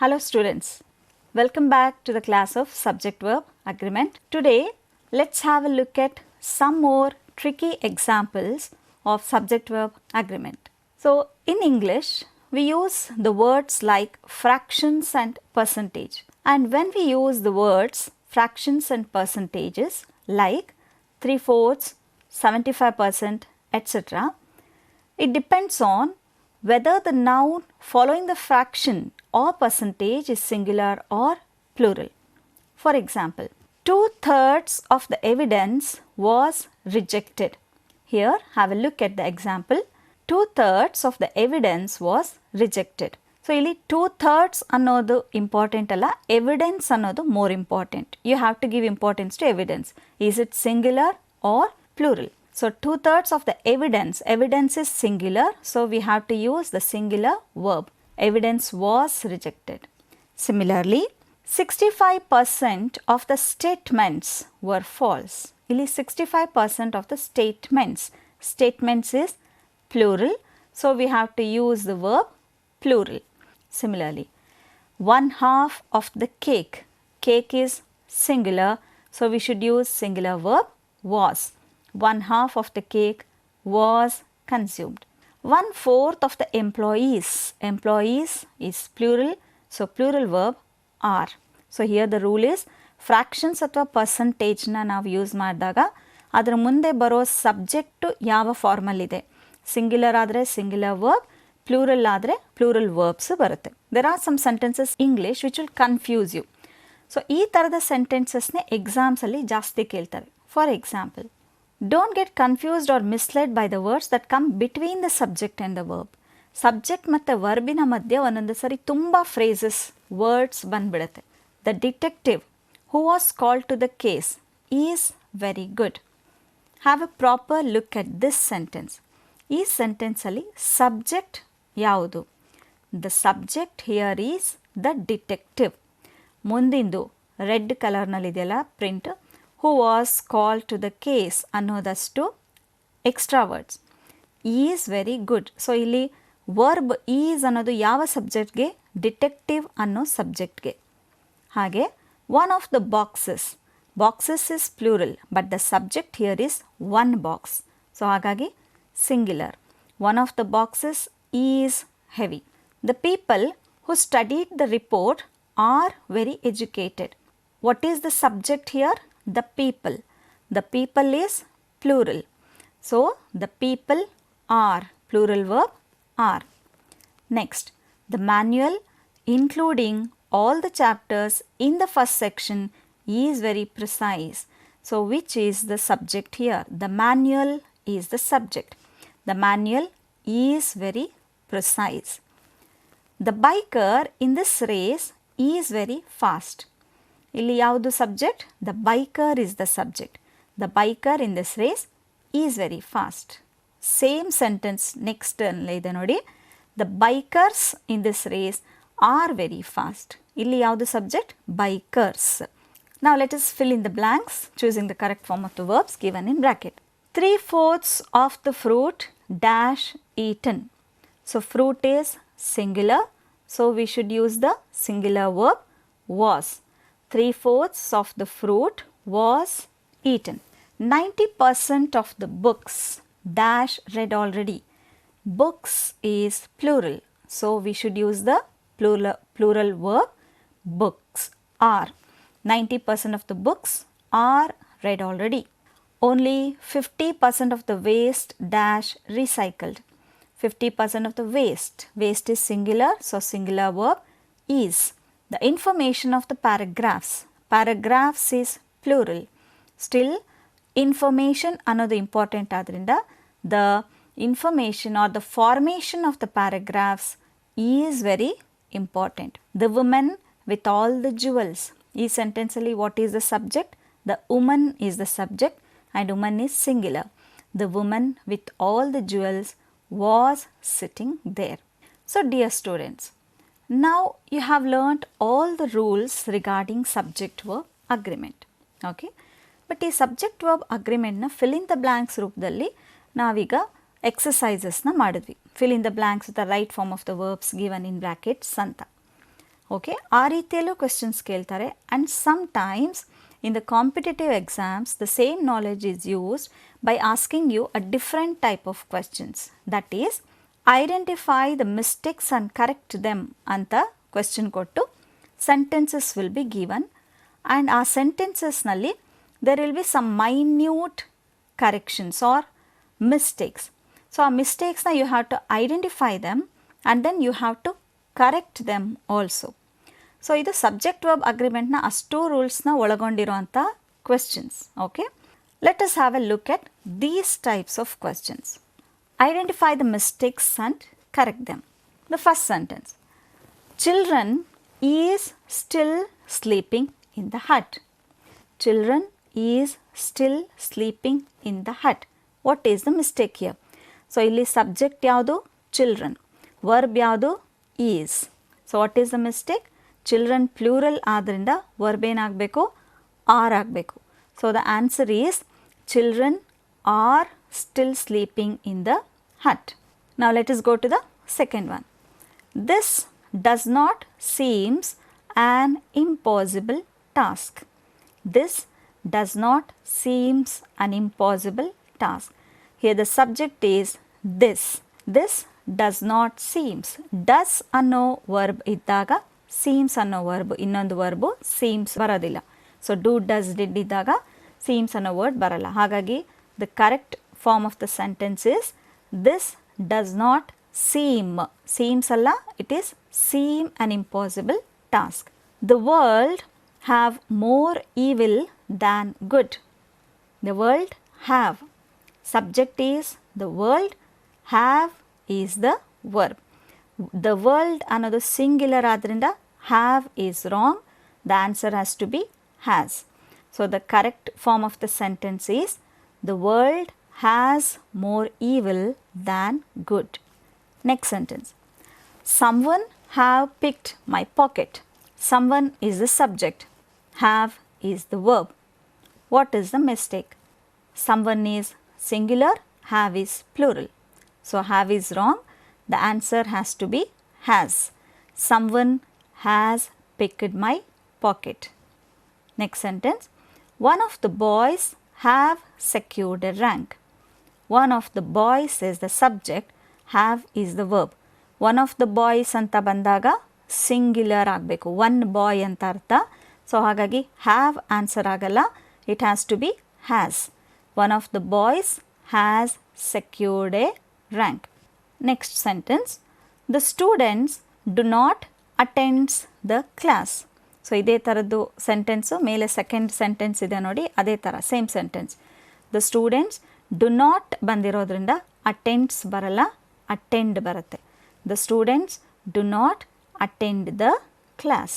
Hello students, welcome back to the class of subject-verb agreement. Today, let's have a look at some more tricky examples of subject-verb agreement. So, in English, we use the words like fractions and percentage. And when we use the words fractions and percentages like 3/4, 75%, etc., it depends on whether the noun following the fraction or percentage is singular or plural. For example, 2/3 of the evidence was rejected. Here, have a look at the example. 2/3 of the evidence was rejected. So, ಇಲ್ಲಿ 2/3 ಅನ್ನೋದು important ಅಲ್ಲ, evidence ಅನ್ನೋದು more important. You have to give importance to evidence. Is it singular or plural? So, 2/3 of the evidence is singular. So, we have to use the singular verb. Evidence was rejected. Similarly, 65% of the statements were false. ಇಲ್ಲಿ 65% of the statements is plural. So, we have to use the verb plural. Similarly, 1/2 of the cake is singular. So, we should use singular verb was. 1/2 of the cake was consumed. 1/4 of the employees is plural. So, plural verb are. So, here the rule is fractions ಅಥವಾ ಪರ್ಸಂಟೇಜ್ನ ನಾವು use ಮಾಡಿದಾಗ ಅದರ ಮುಂದೆ ಬರೋ subject ಯಾವ formal ಇದೆ. Singular ಆದರೆ singular verb, plural ಆದರೆ ಪ್ಲೂರಲ್ ವರ್ಬ್ಸ್ ಬರುತ್ತೆ. There are some sentences English which will confuse you. So ಈ ಥರದ ಸೆಂಟೆನ್ಸಸ್ನೇ ಎಕ್ಸಾಮ್ಸಲ್ಲಿ ಜಾಸ್ತಿ ಕೇಳ್ತಾರೆ. For example, don't get confused or misled by the words that come between the subject and the verb. Subject ಮತ್ತು ವರ್ಬಿನ ಮಧ್ಯೆ ಒಂದೊಂದು ಸರಿ ತುಂಬ ಫ್ರೇಸಸ್ ವರ್ಡ್ಸ್ ಬಂದ್ಬಿಡುತ್ತೆ. The detective who was called to the case is very good. Have a proper look at this sentence. ಈ ಸೆಂಟೆನ್ಸಲ್ಲಿ subject ಯಾವುದು? The subject here is the detective. ಮುಂದಿಂದು ರೆಡ್ ಕಲರ್ನಲ್ಲಿದೆಯಲ್ಲ print, who was called to the case ಅನ್ನೋದಷ್ಟು extra words. Is very good. So ಇಲ್ಲಿ verb is ಅನ್ನೋದು ಯಾವ ಸಬ್ಜೆಕ್ಟ್ಗೆ? ಡಿಟೆಕ್ಟಿವ್ ಅನ್ನೋ ಸಬ್ಜೆಕ್ಟ್ಗೆ. ಹಾಗೆ one of the boxes is plural, but the subject here is one box. So ಹಾಗಾಗಿ singular. One of the boxes is heavy. The people who studied the report are very educated. What is the subject here? The people. The people is plural. So, the people are, plural verb are. Next, the manual including all the chapters in the first section is very precise. So, which is the subject here? The manual is the subject. The manual is very precise. The biker in this race is very fast. ಇಲ್ಲಿ ಯಾವುದು subject? The biker is the subject. The biker in this race is very fast. Same sentence next ಇದೆ ನೋಡಿ. The bikers in this race are very fast. ಇಲ್ಲಿ ಯಾವುದು subject? Bikers. Now let us fill in the blanks choosing the correct form of the verbs given in bracket. 3/4 of the fruit dash eaten. So fruit is singular. So we should use the singular verb was. 3/4 of the fruit was eaten. 90% of the books dash read already. Books is plural. So we should use the plural verb books are. 90% of the books are read already. Only 50% of the waste dash recycled. 50% of the waste. Waste is singular. So singular verb is. The information of the paragraphs is plural. Still, information ಅನ್ನೋದು important ಆದ್ದರಿಂದ the information or the formation of the paragraphs is very important. The woman with all the jewels. ಈ ಸೆಂಟೆನ್ಸಲ್ಲಿ what is the subject? The woman is the subject and woman is singular. The woman with all the jewels was sitting there. So dear students, now you have learnt all the rules regarding subject verb agreement. Okay, but ಈ subject verb ಅಗ್ರಿಮೆಂಟ್ನ fill in the blanks ರೂಪದಲ್ಲಿ ನಾವೀಗ ಎಕ್ಸಸೈಸಸ್ನ ಮಾಡಿದ್ವಿ. Fill in the blanks with the right form of the verbs given in brackets ಅಂತ. Okay, ಆ ರೀತಿಯಲ್ಲೂ questions ಕೇಳ್ತಾರೆ. And sometimes in the competitive exams the same knowledge is used by asking you a different type of questions, that is identify the mistakes and correct them anta question kottu sentences will be given, and our sentences nalli there will be some minute corrections or mistakes. So our mistakes na you have to identify them and then you have to correct them also. So idu subject verb agreement na ashtu rules na olagondiruanta questions. Okay, let us have a look at these types of questions. Identify the mistakes and correct them. The first sentence, children is still sleeping in the hut. Children is still sleeping in the hut. What is the mistake here? So illi subject yaudu? Children. Verb yaudu? Is. So what is the mistake? Children plural ಆದ್ರಿಂದ verb ಏನಾಗಬೇಕು? are ಆಗಬೇಕು. So the answer is children are still sleeping in the hut. Now let us go to the second one. This does not seems an impossible task. This does not seems an impossible task. Here the subject is this. This does not seems. Does ಅನ್ನೋ verb ಇದ್ದಾಗ seems ಅನ್ನೋ verb ಇನ್ನೊಂದು verb seems ಬರೋದಿಲ್ಲ. So do, does, did ಇದ್ದಾಗ seems ಅನ್ನೋ word ಬರಲ್ಲ. ಹಾಗಾಗಿ the correct form of the sentence is this does not seem. Seems ಅಲ್ಲ, it is seem an impossible task. The world have more evil than good. The world have. Subject is the world, have is the verb. The world ಅನ್ನೋದು singular ಆದ್ರಿಂದ have is wrong. The answer has to be has. So the correct form of the sentence is the world has more evil than good. Next sentence, someone have picked my pocket. Someone is the subject, have is the verb. What is the mistake? Someone is singular, have is plural. So have is wrong. The answer has to be has. Someone has picked my pocket. Next sentence, one of the boys have secured a rank. One of the boys is the subject, have is the verb. One of the boys ಅಂತ ಬಂದಾಗ singular ಆಗಬೇಕು, one boy ಅಂತ ಅರ್ಥ. So ಹಾಗಾಗಿ have answer ಆಗಲ್ಲ, it has to be has. One of the boys has secured a rank. Next sentence, the students do not attend the class. So ಇದೇ ಥರದ್ದು sentence ಮೇಲೆ ಸೆಕೆಂಡ್ ಸೆಂಟೆನ್ಸ್ ಇದೆ ನೋಡಿ, ಅದೇ ಥರ same sentence. The students do not ಬಂದಿರೋದ್ರಿಂದ attends ಬರಲ್ಲ, attend ಬರುತ್ತೆ. The students do not attend the class.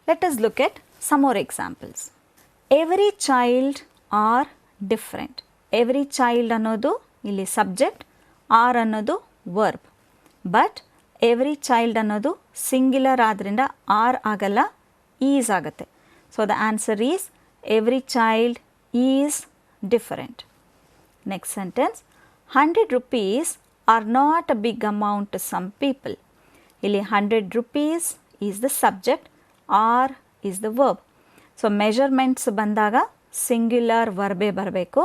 Let us look at some more examples. Every child are different. Every child ಅನ್ನೋದು ಇಲ್ಲಿ ಸಬ್ಜೆಕ್ಟ್, ಆರ್ ಅನ್ನೋದು ವರ್ಬ್. ಬಟ್ ಎವ್ರಿ ಚೈಲ್ಡ್ ಅನ್ನೋದು singular ಆದ್ರಿಂದ are ಆಗಲ್ಲ, is ಆಗುತ್ತೆ. So the answer is every child is different. Next sentence, 100 rupees are not a big amount to some people. ಇಲ್ಲಿ 100 rupees is the subject, are is the verb. So measurements ಬಂದಾಗ singular ವರ್ಬೇ ಬರಬೇಕು.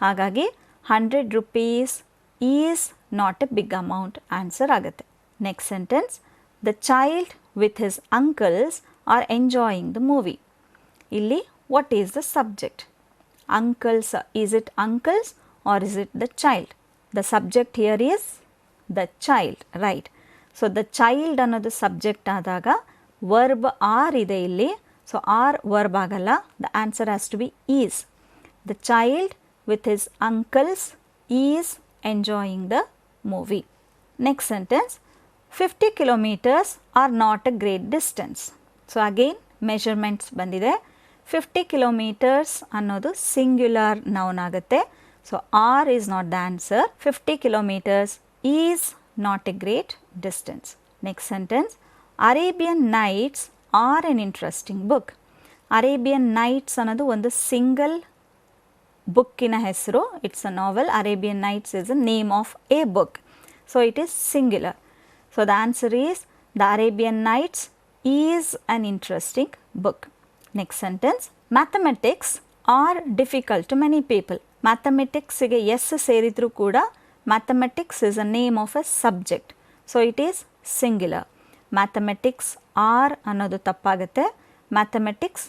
ಹಾಗಾಗಿ 100 rupees is not a big amount answer ಆಗುತ್ತೆ. Next sentence, the child with his uncles are enjoying the movie. ಇಲ್ಲಿ what is the subject? Uncles, is it uncles or is it the child? The subject here is the child, right? So the child ಅನ್ನೋದು subject ಆದಾಗ verb are ಇದೆ ಇಲ್ಲಿ. So are verb ಆಗಲ್ಲ, the answer has to be is. The child with his uncles is enjoying the movie. Next sentence, 50 kilometers are not a great distance. So again measurements ಬಂದಿದೆ. 50 kilometers ಅನ್ನೋದು singular noun ಆಗುತ್ತೆ. So are is not the answer. 50 kilometers is not a great distance. Next sentence, Arabian Nights are an interesting book. Arabian knights ಅನ್ನೋದು ಒಂದು single ಬುಕ್ಕಿನ ಹೆಸರು. It's a novel. Arabian Nights is a name of a book. So it is singular. So the answer is the Arabian Nights is an interesting book. Next sentence, mathematics are difficult to many people. Mathematics ಗೆ yes ಸೇರಿದ್ರು ಕೂಡ mathematics is a name of a subject. So it is singular. Mathematics are ಅನ್ನೋದು ತಪ್ಪಾಗುತ್ತೆ. Mathematics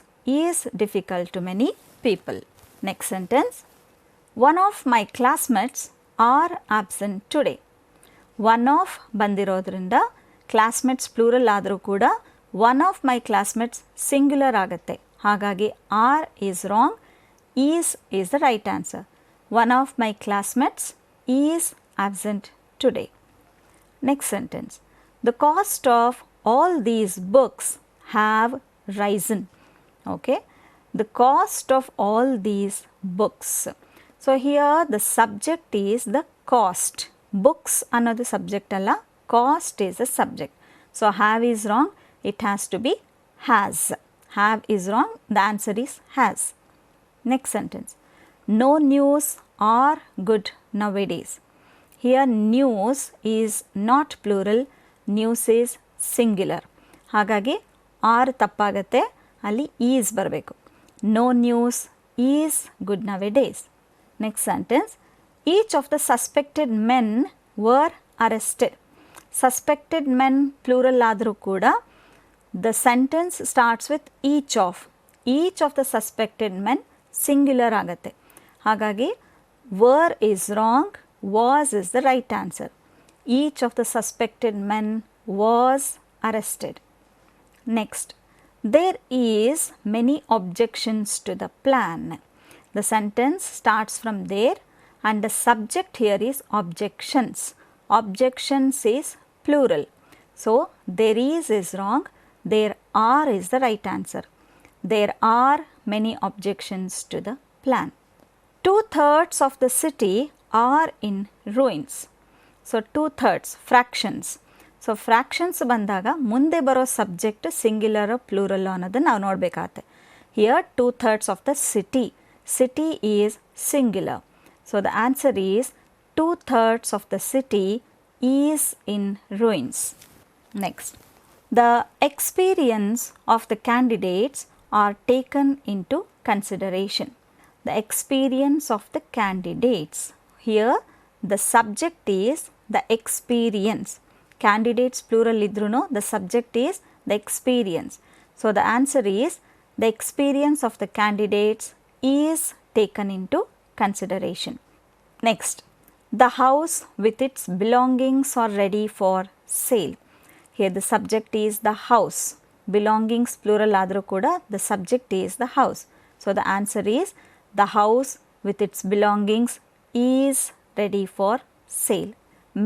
is difficult to many people. Next sentence, one of my classmates are absent today. One of ಬಂದಿರೋದ್ರಿಂದ classmates plural ಆದರೂ ಕೂಡ one of my classmates singular ಆಗುತ್ತೆ. ಹಾಗಾಗಿ are is wrong, is the right answer. One of my classmates is absent today. Next sentence, the cost of all these books have risen. Okay, the cost of all these books. So here the subject is the cost. Books another subject alla, cost is a subject. So have is wrong, it has to be has. Have is wrong, the answer is has. Next sentence, no news are good nowadays. Here news is not plural, news is singular. ಹಾಗಾಗಿ R ತಪ್ಪಾಗತ್ತೆ, ಅಲ್ಲಿ is ಬರಬೇಕು. No news is good nowadays. Next sentence, each of the suspected men were arrested. Suspected men plural ಆದರೂ ಕೂಡ the sentence starts with each of. Each of the suspected men singular ಆಗುತ್ತೆ. ಹಾಗಾಗಿ were is wrong, was is the right answer. Each of the suspected men was arrested. Next, there is many objections to the plan. The sentence starts from there and the subject here is objections. Objections is plural. So there is wrong, there are is the right answer. There are many objections to the plan. 2/3 of the city are in ruins. So 2/3 fractions. So fractions ಬಂದಾಗ ಮುಂದೆ ಬರೋ subject singular plural ಅನ್ನೋದನ್ನು ನಾವು ನೋಡಬೇಕಾಗತ್ತೆ. Here 2/3 of the city. City is singular. So the answer is 2/3 of the city is in ruins. Next, the experience of the candidates are taken into consideration. The experience of the candidates. Here the subject is the experience. Candidates plural idruno, the subject is the experience. So the answer is the experience of the candidates is taken into consideration. Next, the house with its belongings are ready for sale. Here the subject is the house. Belongings plural ಆದರೂ ಕೂಡ the subject is the house. So the answer is the house with its belongings is ready for sale.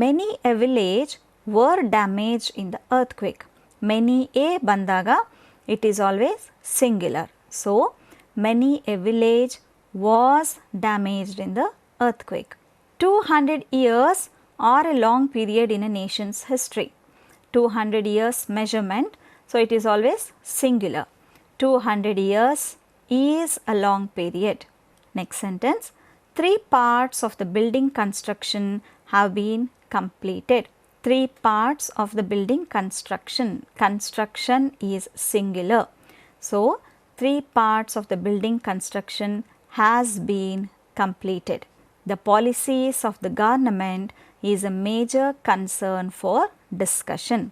Many a village were damaged in the earthquake. Many a ಬಂದಾಗ it is always singular. So many a village was damaged in the earthquake. 200 years are a long period in a nation's history. 200 years measurement, so it is always singular. 200 years is a long period. Next sentence, 3 parts of the building construction have been completed. 3 parts of the building construction. Construction is singular. So 3 parts of the building construction has been completed. The policies of the government is a major concern for discussion.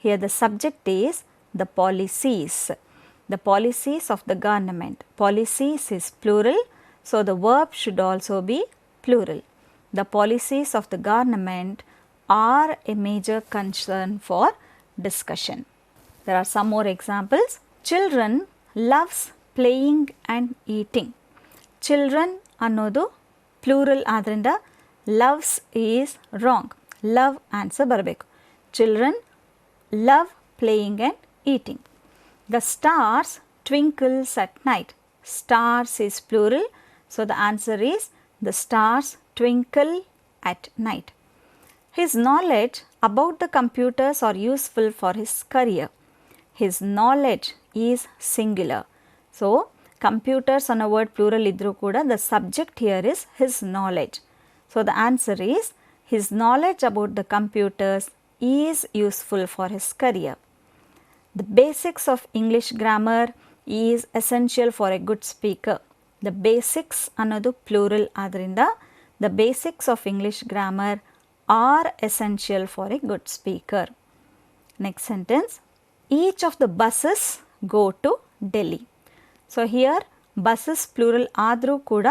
Here the subject is the policies. The policies of the government. Policies is plural, so the verb should also be plural. The policies of the government are a major concern for discussion. There are some more examples. Children loves playing and eating. Children ಅನ್ನೋದು plural ಆದ್ದರಿಂದ loves is wrong. Love answer ಬರಬೇಕು. Children love playing and eating. The stars twinkles at night. Stars is plural, so the answer is the stars twinkle at night. His knowledge about the computers are useful for his career. His knowledge is singular. So computers on a word plural idru kuda the subject here is his knowledge. So the answer is his knowledge about the computers is useful for his career. The basics of English grammar is essential for a good speaker. The basics ಅನ್ನೋದು plural ಆದ್ರಿಂದ the basics of English grammar are essential for a good speaker. Next sentence, each of the buses go to Delhi. So here buses plural ಆದರೂ ಕೂಡ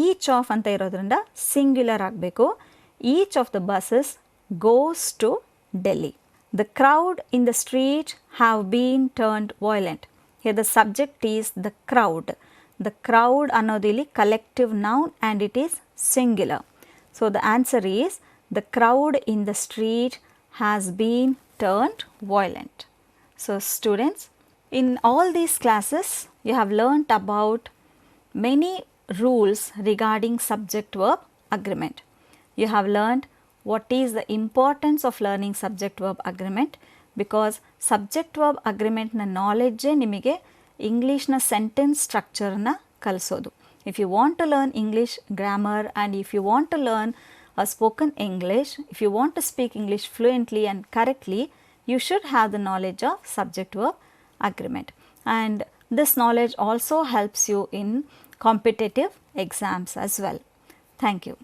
each of ಅಂತ ಇರೋದ್ರಿಂದ singular ಆಗಬೇಕು. Each of the buses goes to Delhi. The crowd in the street have been turned violent. Here the subject is the crowd. The crowd ಅನ್ನೋದು ಇಲ್ಲಿ collective noun and it is singular. So the answer is the crowd in the street has been turned violent. So students, in all these classes you have learnt about many rules regarding subject verb agreement. You have learnt what is the importance of learning subject verb agreement, because subject verb agreement na knowledge ನಿಮಗೆ English na sentence structure na ಕಲಿಸೋದು. If you want to learn English grammar and if you want to learn a spoken English, if you want to speak English fluently and correctly, you should have the knowledge of subject verb agreement. And this knowledge also helps you in competitive exams as well. Thank you.